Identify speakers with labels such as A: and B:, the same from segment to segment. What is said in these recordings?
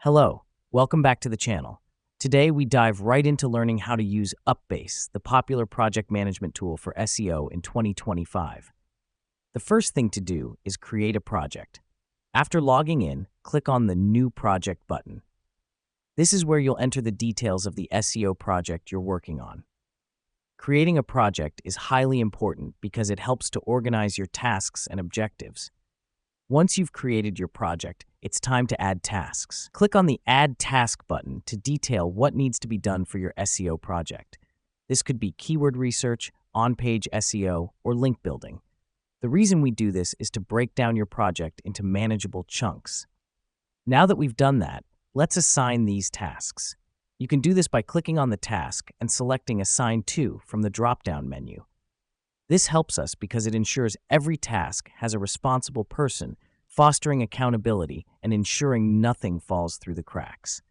A: Hello, welcome back to the channel. Today we dive right into learning how to use UPBASE, the popular project management tool for SEO in 2025. The first thing to do is create a project. After logging in, click on the New Project button. This is where you'll enter the details of the SEO project you're working on. Creating a project is highly important because it helps to organize your tasks and objectives. Once you've created your project, it's time to add tasks. Click on the Add Task button to detail what needs to be done for your SEO project. This could be keyword research, on-page SEO, or link building. The reason we do this is to break down your project into manageable chunks. Now that we've done that, let's assign these tasks. You can do this by clicking on the task and selecting Assign To from the drop-down menu. This helps us because it ensures every task has a responsible person, fostering accountability and ensuring nothing falls through the cracks.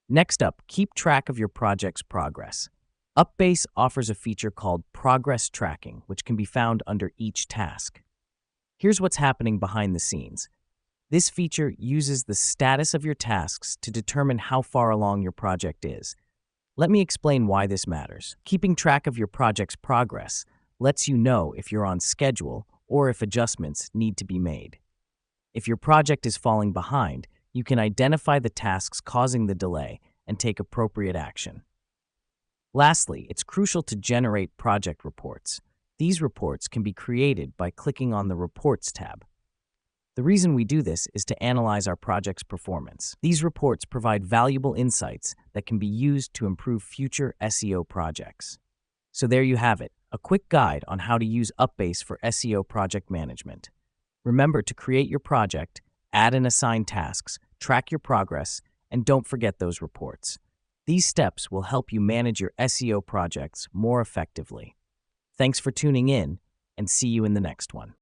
A: Next up, keep track of your project's progress. UPBASE offers a feature called Progress Tracking, which can be found under each task. Here's what's happening behind the scenes. This feature uses the status of your tasks to determine how far along your project is. Let me explain why this matters. Keeping track of your project's progress lets you know if you're on schedule or if adjustments need to be made. If your project is falling behind, you can identify the tasks causing the delay and take appropriate action. Lastly, it's crucial to generate project reports. These reports can be created by clicking on the Reports tab. The reason we do this is to analyze our project's performance. These reports provide valuable insights that can be used to improve future SEO projects. So there you have it, a quick guide on how to use UPBASE for SEO project management. Remember to create your project, add and assign tasks, track your progress, and don't forget those reports. These steps will help you manage your SEO projects more effectively. Thanks for tuning in, and see you in the next one.